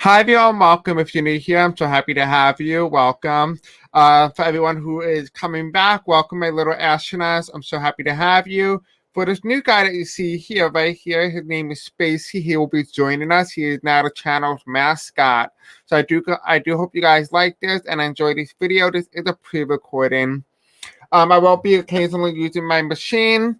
Hi everyone, welcome. If you're new here, I'm so happy to have you. Welcome. For everyone who is coming back, welcome my little astronauts. I'm so happy to have you. For this new guy that you see here, right here, his name is Spacey. He will be joining us. He is now the channel's mascot. So I do hope you guys like this and enjoy this video. This is a pre-recording. I will be occasionally using my machine,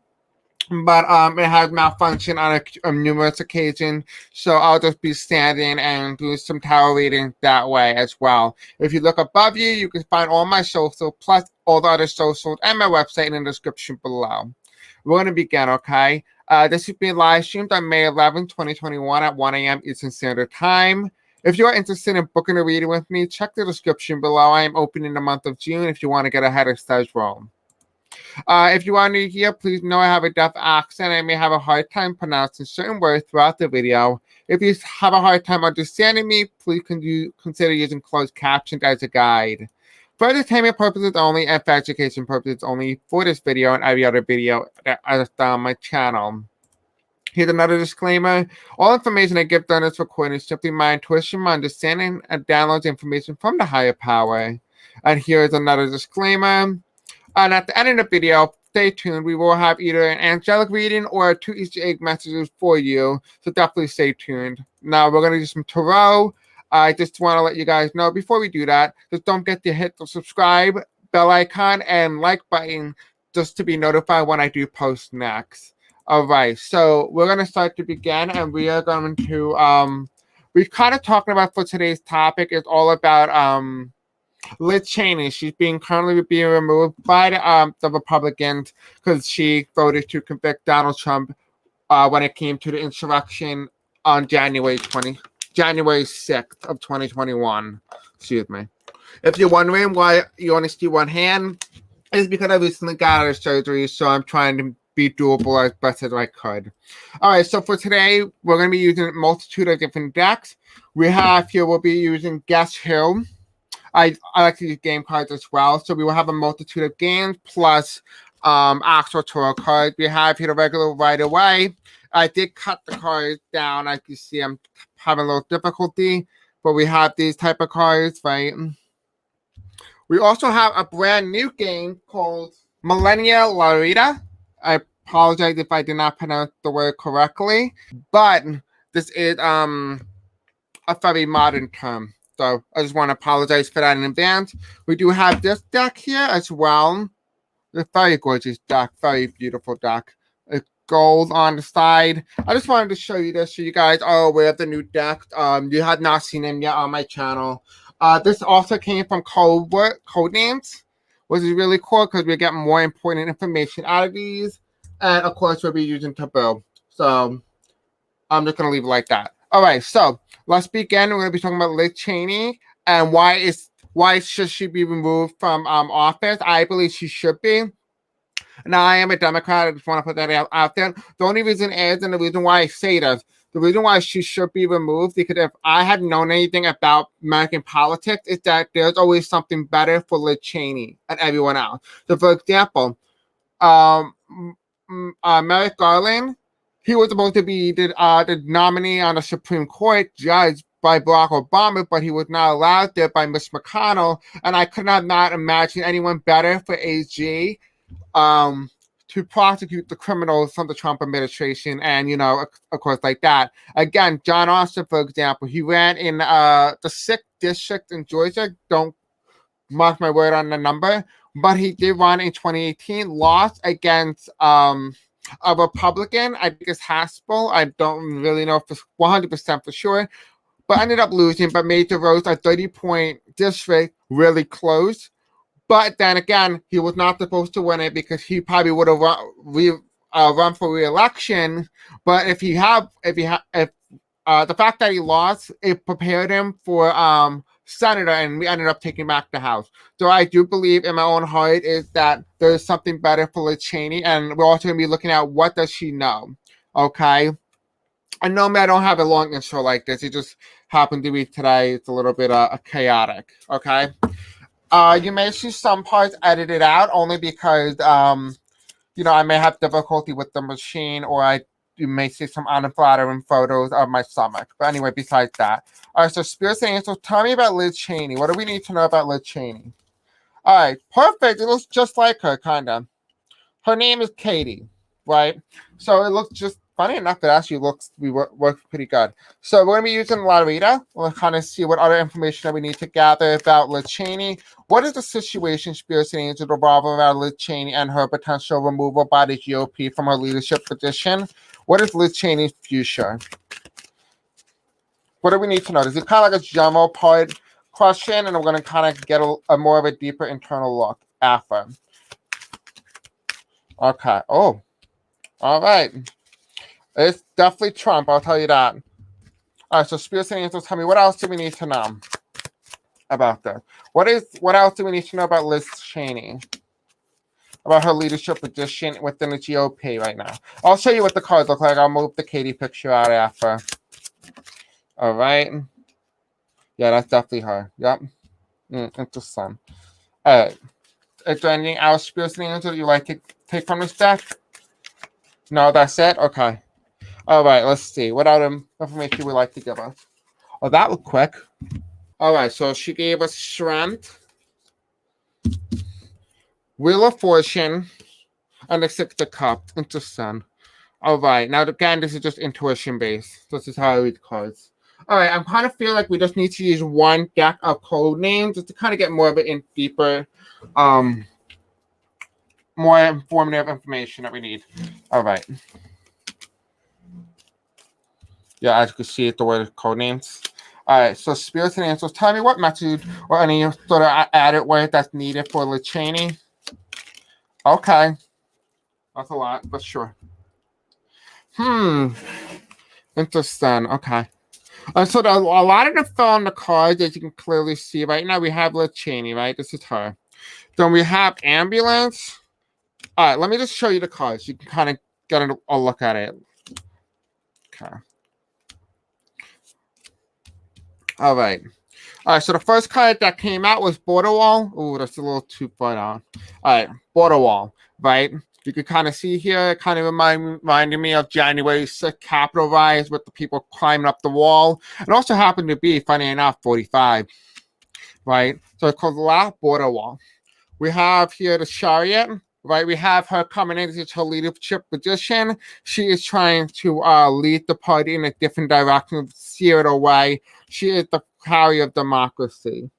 but it has malfunctioned on numerous occasions, so I'll just be standing and do some tarot reading that way as well. If you look above you, you can find all my socials plus all the other socials and my website in the description below. We're going to begin, okay? This is being live streamed on May 11, 2021 at 1 a.m. Eastern Standard Time. If you are interested in booking a reading with me, check the description below. I am open in the month of June if you want to get ahead of schedule. If you are new here, please know I have a deaf accent. I may have a hard time pronouncing certain words throughout the video. If you have a hard time understanding me, please consider using closed captions as a guide. For entertainment purposes only and for education purposes only for this video and every other video that is on my channel. Here's another disclaimer. All information I give during this recording is simply my intuition, my understanding, and downloads information from the higher power. And here's another disclaimer. And at the end of the video, stay tuned. We will have either an angelic reading or 2 Easter egg messages for you. So definitely stay tuned. Now we're going to do some tarot. I just want to let you guys know before we do that, just don't forget to hit the subscribe, bell icon, and like button just to be notified when I do post next. All right, so we're going to start to begin, and we are going to, we've kind of talking about for today's topic is all about, Liz Cheney. She's currently being removed by the Republicans because she voted to convict Donald Trump when it came to the insurrection on January 6th of 2021. Excuse me. If you're wondering why you only see one hand, it's because I recently got out of surgery, so I'm trying to be doable as best as I could. All right, so for today, we're going to be using a multitude of different decks. We'll be using Guess Who. I like to use game cards as well. So we will have a multitude of games plus actual tarot cards. We have here the regular right away. I did cut the cards down. As you see, I'm having a little difficulty, but we have these type of cards, right? We also have a brand new game called Millennia Larita. I apologize if I did not pronounce the word correctly, but this is a very modern term. So I just want to apologize for that in advance. We do have this deck here as well. It's a very gorgeous deck, very beautiful deck. It's gold on the side. I just wanted to show you this so you guys are aware of the new deck. You have not seen them yet on my channel. This also came from Codenames, which is really cool because we get more important information out of these. And of course, we'll be using Taboo. So I'm just going to leave it like that. All right, so let's begin. We're going to be talking about Liz Cheney and why should she be removed from office. I believe she should be. Now, I am a Democrat. I just want to put that out there. The only reason is, and the reason why I say this, the reason why she should be removed, because if I had known anything about American politics, is that there's always something better for Liz Cheney and everyone else. So, for example, Merrick Garland, he was supposed to be the nominee on the Supreme Court, judged by Barack Obama, but he was not allowed there by Mitch McConnell. And I could not imagine anyone better for AG to prosecute the criminals from the Trump administration. And, you know, of course, like that. Again, John Austin, for example, he ran in the 6th district in Georgia. Don't mark my word on the number. But he did run in 2018, lost against a Republican, I think it's Haspel. I don't really know for 100% for sure, but ended up losing, but made the Rose a 30-point district really close. But then again, he was not supposed to win it because he probably would have run for re-election. But if the fact that he lost, it prepared him for senator, and we ended up taking back the House. So I do believe in my own heart is that there's something better for Liz Cheney, and we're also going to be looking at what does she know, okay? I know I don't have a long intro like this. It just happened to be today. It's a little bit chaotic, okay? You may see some parts edited out only because, you know, I may have difficulty with the machine, or I you may see some unflattering photos of my stomach. But anyway, besides that. All right, so spirits and angels, tell me about Liz Cheney. What do we need to know about Liz Cheney? All right, perfect. It looks just like her, kind of. Her name is Katie, right? So it looks just funny enough. It actually works pretty good. So we're going to be using La Rita. We'll kind of see what other information that we need to gather about Liz Cheney. What is the situation, spirits and angels, revolving around Liz Cheney and her potential removal by the GOP from her leadership position? What is Liz Cheney's future? What do we need to know? This is kind of like a general part question, and we're going to kind of get a more of a deeper internal look after. Okay. Oh, all right. It's definitely Trump, I'll tell you that. All right, so spirits and angels, tell me, what else do we need to know about this? What else do we need to know about Liz Cheney? About her leadership position within the GOP right now. I'll show you what the cards look like. I'll move the Katie picture out after. All right. Yeah, that's definitely her. Yep. Interesting. All right. Is there anything else, spirits and angels, that you like to take from this deck? No, that's it? Okay. All right, let's see. What other information would like to give us? Oh, that was quick. All right, so she gave us Strength, Wheel of Fortune, and the Six of Cups. Interesting. All right, now again, this is just intuition based. This is how I read cards. All right, I'm kind of feel like we just need to use one deck of code names just to kind of get more of it in deeper, more informative information that we need. All right. Yeah, as you can see, the word code names. All right, so spirits and angels, tell me what message or any sort of added word that's needed for Liz Cheney. Okay. That's a lot, but sure. Interesting. Okay. So a lot of the fill on the cards, as you can clearly see right now, we have Liz Cheney, right? This is her. Then we have ambulance. All right, let me just show you the cards. You can kind of get a look at it. Okay. All right. All right, so the first card that came out was Border Wall. Ooh, that's a little too far down. All right, Border Wall, right? You can kind of see here, it kind of reminded me of January 6th Capitol riots with the people climbing up the wall. It also happened to be, funny enough, 45, right? So it's called the Border Wall. We have here the Chariot, right? We have her coming into her leadership position. She is trying to lead the party in a different direction, steer it away. She is the carrier of democracy.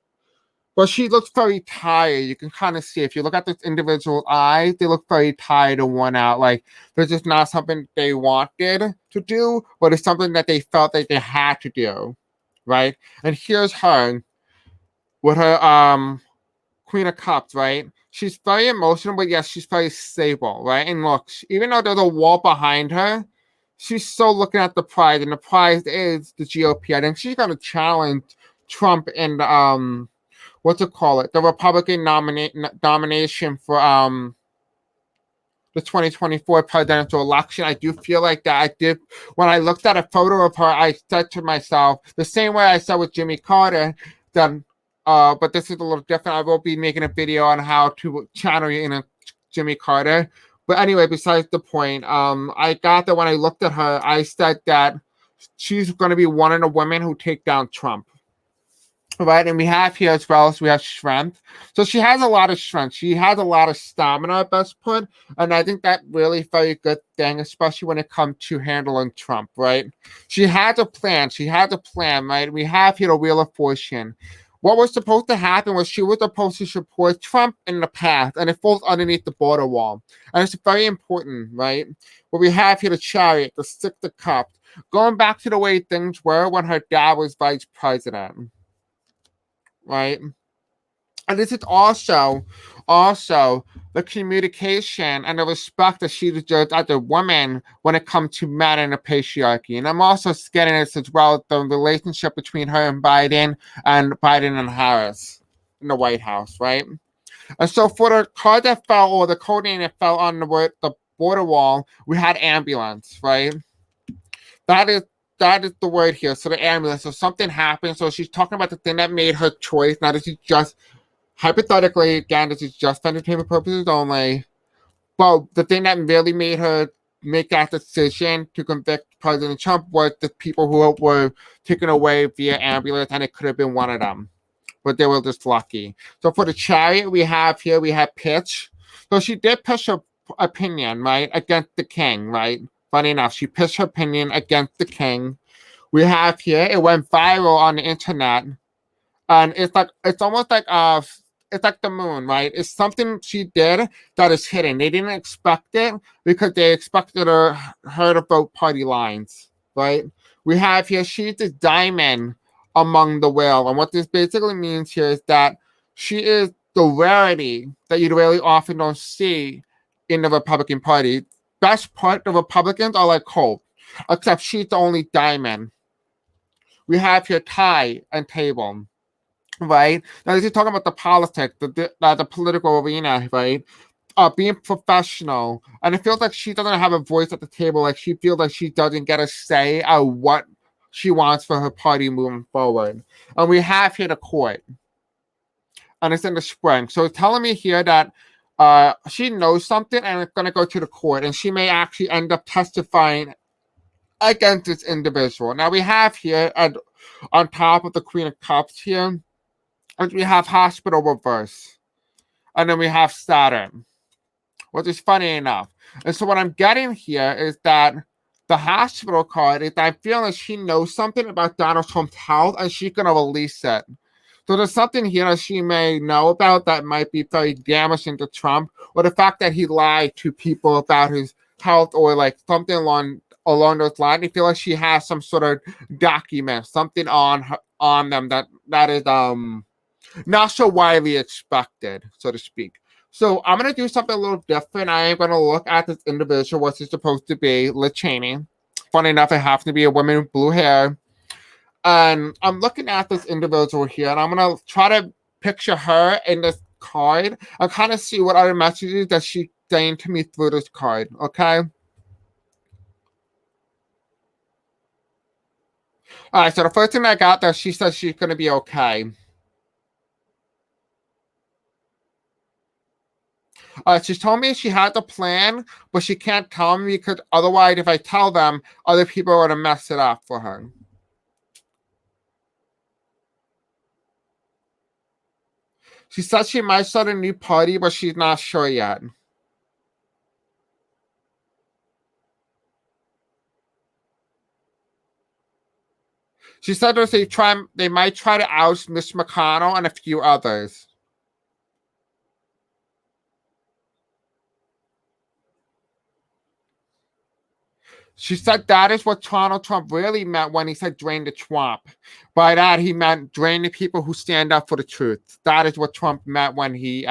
But she looks very tired. You can kind of see, if you look at this individual's eyes, they look very tired and worn out. Like, this is not something they wanted to do, but it's something that they felt that they had to do, right? And here's her with her Queen of Cups, right? She's very emotional, but yes, she's very stable, right? And look, even though there's a wall behind her, she's still looking at the prize, and the prize is the GOP. I think she's going to challenge Trump in the, the Republican nomination for the 2024 presidential election. I do feel like that. When I looked at a photo of her, I said to myself, the same way I said with Jimmy Carter, that but this is a little different. I will be making a video on how to channel you in a Jimmy Carter. But anyway, besides the point, I got that when I looked at her, I said that she's going to be one of the women who take down Trump. Right, and we have here as well as we have strength. So she has a lot of strength. She has a lot of stamina, best put. And I think that really very good thing, especially when it comes to handling Trump, right? She has a plan. Right? We have here the Wheel of Fortune. What was supposed to happen was she was supposed to support Trump in the past, and it falls underneath the border wall. And it's very important, right? What we have here, the Chariot, the Six of Cups, going back to the way things were when her dad was vice president. Right, and this is also the communication and the respect that she deserves as a woman when it comes to men and the patriarchy. And I'm also getting this as well, the relationship between her and Biden and Harris in the White House, right? And so for the card that fell, or the code name that fell on the border wall, we had ambulance, right? That is the word here. So the ambulance. So something happened. So she's talking about the thing that made her choice. Now, this is just hypothetically, again, this is just for entertainment purposes only. But the thing that really made her make that decision to convict President Trump was the people who were taken away via ambulance, and it could have been one of them. But they were just lucky. So for the Chariot, we have pitch. So she did pitch her opinion, right, against the king, right? Funny enough, she pitched her opinion against the king. We have here, it went viral on the internet. And it's almost like it's like the moon, right? It's something she did that is hidden. They didn't expect it because they expected her to vote party lines, right? We have here, she's the diamond among the whale. And what this basically means here is that she is the rarity that you really often don't see in the Republican Party. Best part, the Republicans are like coal, except she's the only diamond. We have here tie and table. Right now, this is talking about the politics, the political arena, right? Being professional, and it feels like she doesn't have a voice at the table. Like she feels like she doesn't get a say at what she wants for her party moving forward. And we have here the court, and it's in the spring. So it's telling me here that she knows something, and it's going to go to the court, and she may actually end up testifying against this individual. Now we have here on top of the Queen of Cups here. And we have hospital reverse. And then we have Saturn, which is funny enough. And so what I'm getting here is that the hospital card is I feel like she knows something about Donald Trump's health and she's going to release it. So there's something here that she may know about that might be very damaging to Trump, or the fact that he lied to people about his health, or like something along those lines. I feel like she has some sort of document, something on them that is not so widely expected, so to speak. So I'm going to do something a little different. I am going to look at this individual, what's it supposed to be, Liz Cheney. Funny enough, it happens to be a woman with blue hair. And I'm looking at this individual here, and I'm going to try to picture her in this card and kind of see what other messages that she's saying to me through this card, okay? All right, so the first thing I got there, she says she's going to be okay. She's told me she has a plan, but she can't tell me because otherwise, if I tell them, other people are going to mess it up for her. She said she might start a new party, but she's not sure yet. She said they might try to oust Mitch McConnell and a few others. She said that is what Donald Trump really meant when he said drain the swamp. By that, he meant drain the people who stand up for the truth. That is what Trump meant when he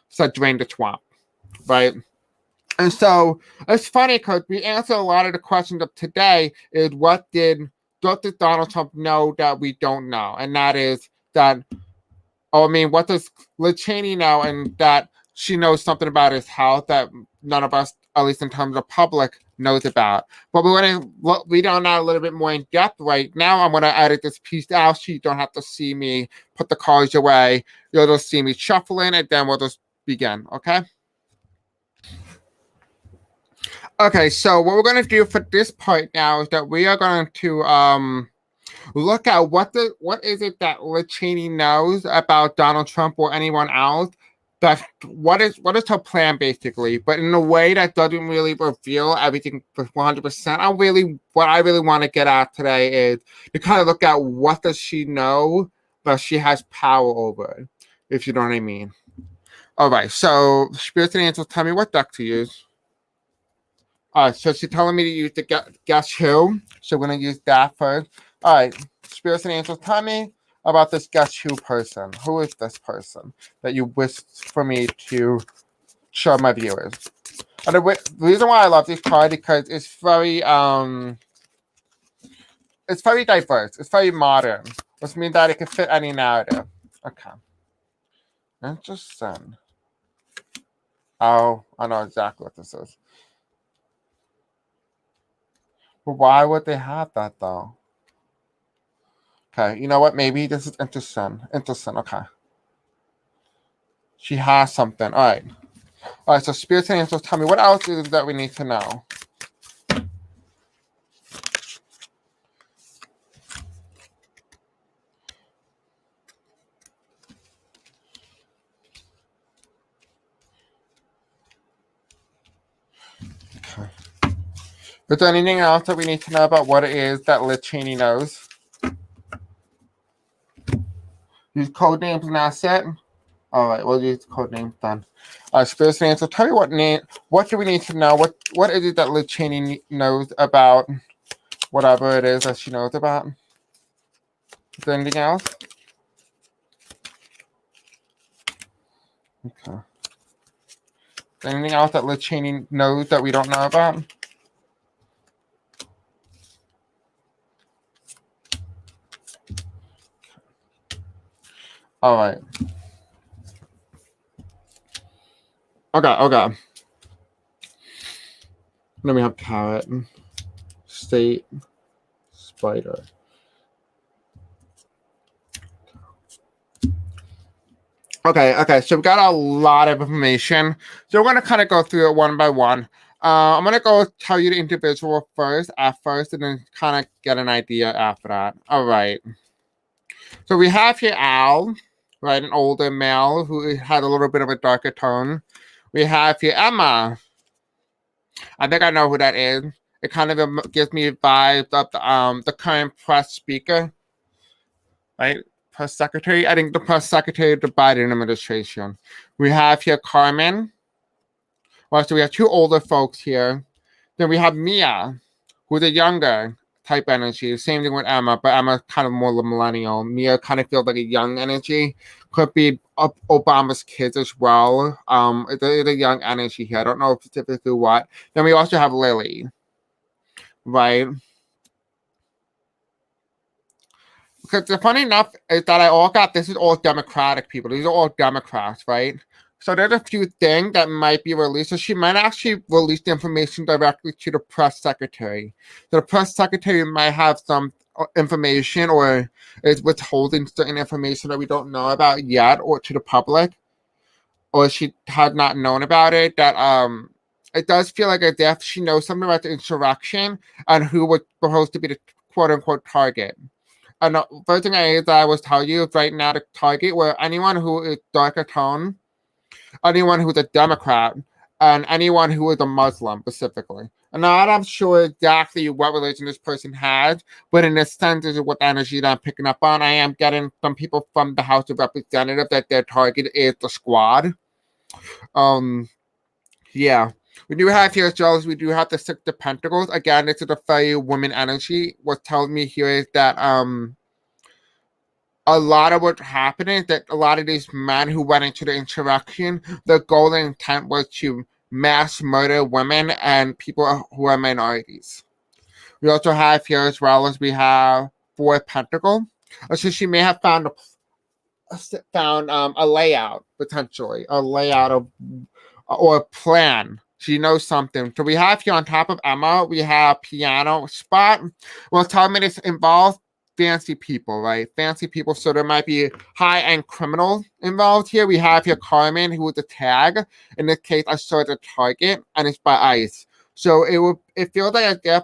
said drain the swamp, right? And so it's funny because we answered a lot of the questions of today is what did Donald Trump know that we don't know? And that is that, what does Liz Cheney know? And that she knows something about his health that none of us, at least in terms of public, knows about. But we're going to read on that a little bit more in depth right now. I'm going to edit this piece out so you don't have to see me put the cards away. You'll just see me shuffling, and then we'll just begin, okay? Okay, so what we're going to do for this part now is that we are going to look at what is it that Liz Cheney knows about Donald Trump or anyone else. What is her plan basically, but in a way that doesn't really reveal everything for 100%. What I really want to get at today is to kind of look at what does she know that she has power over, if you know what I mean. All right, so Spirits and Angels, tell me what deck to use. All right, so she's telling me to use the Guess Who, so we're going to use that first. All right, Spirits and Angels, tell me about this Guess Who person. Who is this person that you wish for me to show my viewers? And the reason why I love this card because it's very diverse. It's very modern, which means that it can fit any narrative. Okay. Interesting. Oh, I know exactly what this is. But why would they have that though? Okay, you know what? Maybe this is interesting. Interesting, okay. She has something. All right. All right, so Spirits and Angels, tell me what else is it that we need to know? Is there anything else that we need to know about what it is that Liz Cheney knows? Use code names and that's it. All right, we'll use code names then. Spirit answer. Tell me what name. What do we need to know? What is it that Liz Cheney knows about whatever it is that she knows about? Is there anything else? Okay. Is there anything else that Liz Cheney knows that we don't know about? All right. Okay. Then we have carrot, state, spider. Okay, so we've got a lot of information. So we're going to kind of go through it one by one. I'm going to go tell you the individual at first, and then kind of get an idea after that. All right. So we have here Al, right, an older male who had a little bit of a darker tone. We have here Emma. I think I know who that is. It kind of gives me vibes of the current press speaker, right? Press secretary. I think the press secretary of the Biden administration. We have here Carmen. Well, so we have two older folks here. Then we have Mia, who's a younger type energy. Same thing with Emma, but Emma's kind of more millennial. Mia kind of feels like a young energy. Could be Obama's kids as well. It's a young energy here. I don't know specifically what. Then we also have Lily, right? Because the funny enough is that this is all Democratic people. These are all Democrats, right? So there's a few things that might be released. So she might actually release the information directly to the press secretary. So the press secretary might have some information or is withholding certain information that we don't know about yet or to the public, or she had not known about it. That it does feel like as if she knows something about the insurrection and who was supposed to be the quote unquote target. And the first thing that I will tell you is right now the target were anyone who is darker tone, anyone who's a Democrat, and anyone who is a Muslim specifically. And now I'm sure exactly what religion this person has, but in a sense, this is what energy that I'm picking up on. I am getting some people from the House of Representatives that their target is the squad. Yeah. We do have here as well as we do have the Six of Pentacles. Again, this is a very woman energy. What's telling me here is that a lot of what's happening is that a lot of these men who went into the insurrection, their goal and intent was to mass murder women and people who are minorities. We also have here as well as we have Four of Pentacles. So she may have found a layout, potentially, a layout of or a plan. She knows something. So we have here on top of Emma, we have piano spot. Well, tell me this involves fancy people, right? Fancy people. So there might be high-end criminals involved here. We have here Carmen, who is a tag. In this case, I saw the target, and it's by ICE. So it feels like as if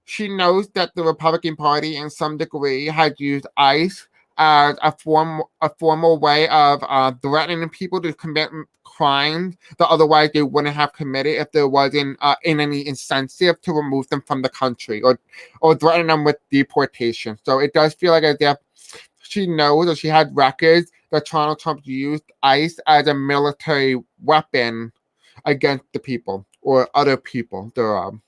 she knows that the Republican Party, in some degree, had used ICE as a formal way of threatening people to commit crimes that otherwise they wouldn't have committed if there wasn't any incentive to remove them from the country or threaten them with deportation. So it does feel like as if she knows or she had records that Donald Trump used ICE as a military weapon against the people or other people thereof.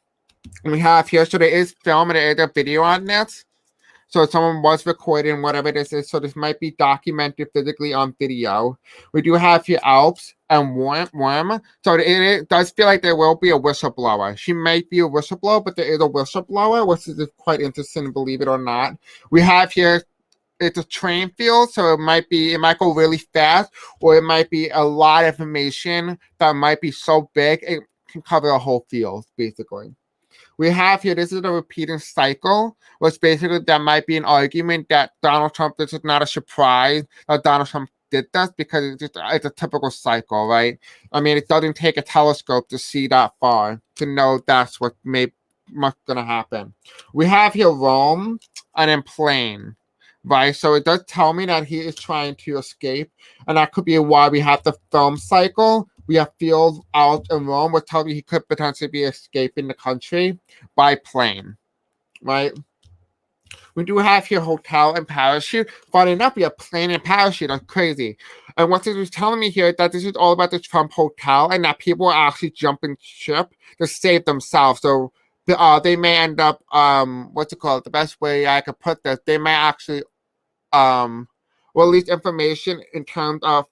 We have here, so there is film and there is a video on this. So someone was recording whatever this is. So this might be documented physically on video. We do have here Alps and Worm. So it does feel like there will be a whistleblower. She might be a whistleblower, but there is a whistleblower, which is quite interesting, believe it or not. We have here, it's a train field, so it might go really fast, or it might be a lot of information that might be so big it can cover a whole field, basically. We have here, this is a repeating cycle, which basically there might be an argument that Donald Trump, this is not a surprise that Donald Trump did this because it's a typical cycle, right? I mean, it doesn't take a telescope to see that far to know that's what's going to happen. We have here Rome and then plane, right? So it does tell me that he is trying to escape, and that could be why we have the film cycle We have Field out in Rome, which tells me he could potentially be escaping the country by plane, right? We do have here hotel and parachute. Funny enough, we have plane and parachute. That's crazy. And what this is telling me here that this is all about the Trump hotel and that people are actually jumping ship to save themselves. So they may end up what's it called? The best way I could put this, they may actually release information in terms of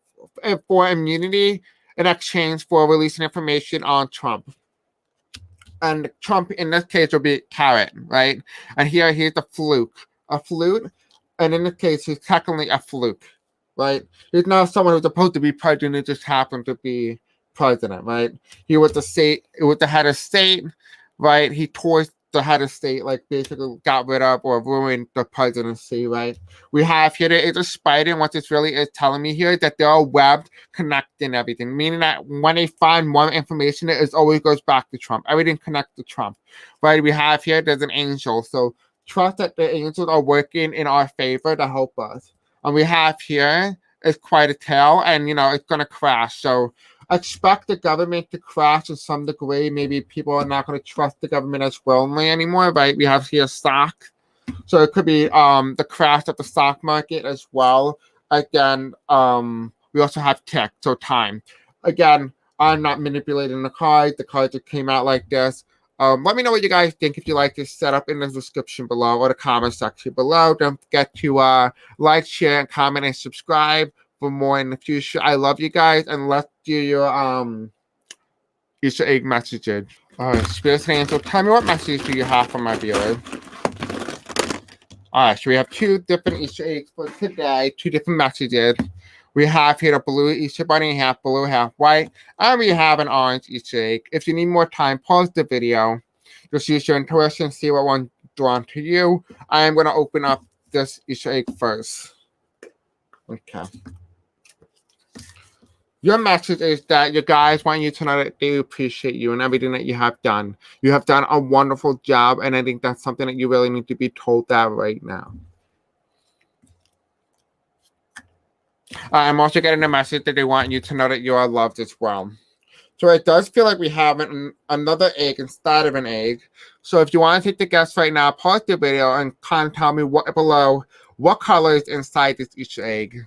for immunity in exchange for releasing information on Trump. And Trump in this case would be carrot, right? And here's the fluke, a flute, and in this case he's technically a fluke, right? He's not someone who's supposed to be president; he just happened to be president, right? He was the head of state, right? He tore the head of state, like basically got rid of or ruined the presidency, right? We have here there is a spider, and what this really is telling me here is that they're webbed, connecting everything, meaning that when they find more information, it always goes back to Trump. Everything connects to Trump, right? We have here there's an angel, so trust that the angels are working in our favor to help us. And we have here is quite a tale, and it's gonna crash. So expect the government to crash to some degree. Maybe people are not going to trust the government as willingly anymore, right? We have here stock. So it could be the crash of the stock market as well. Again, we also have tech, so time. Again, I'm not manipulating the cards. The cards that came out like this. Let me know what you guys think if you like this setup in the description below or the comment section below. Don't forget to like, share, and comment, and subscribe for more in the future. I love you guys, and let's do your Easter egg messages. Alright, Spirit and Angel, tell me what message do you have for my viewers? Alright, so we have two different Easter eggs for today, two different messages. We have here a blue Easter bunny, half blue, half white, and we have an orange Easter egg. If you need more time, pause the video. Just use your intuition and see what one's drawn to you. I am going to open up this Easter egg first. Okay. Your message is that your guys want you to know that they appreciate you and everything that you have done. You have done a wonderful job, and I think that's something that you really need to be told that right now. I'm also getting a message that they want you to know that you are loved as well. So it does feel like we have another egg inside of an egg. So if you want to take the guess right now, pause the video and kind of tell me what color is inside this Easter egg.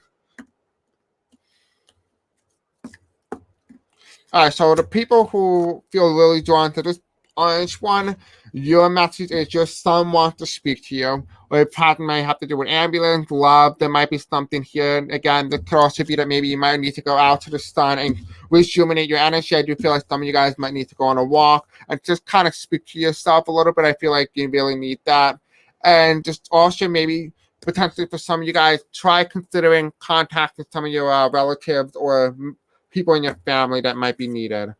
All right, so the people who feel really drawn to this orange one, your message is your son wants to speak to you. Or it probably might have to do with ambulance, love. There might be something here. Again, there could also be that maybe you might need to go out to the sun and rejuvenate your energy. I do feel like some of you guys might need to go on a walk and just kind of speak to yourself a little bit. I feel like you really need that. And just also maybe potentially for some of you guys, try considering contacting some of your relatives or people in your family that might be needed.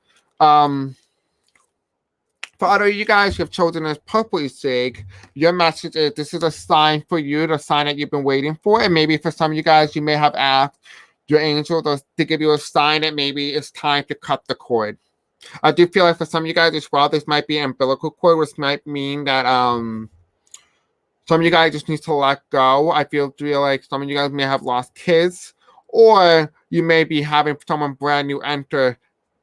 For other you guys who have chosen this purple Easter egg, your message is this is a sign for you, the sign that you've been waiting for. And maybe for some of you guys, you may have asked your angel to give you a sign that maybe it's time to cut the cord. I do feel like for some of you guys as well, this might be an umbilical cord, which might mean that some of you guys just need to let go. I feel like some of you guys may have lost kids, or you may be having someone brand new enter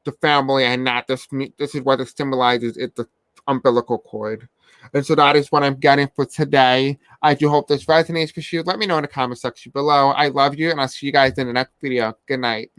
the family, and not this is what it symbolizes. It's the umbilical cord. And so that is what I'm getting for today. I do hope this resonates with you. Let me know in the comment section below. I love you, and I'll see you guys in the next video. Good night.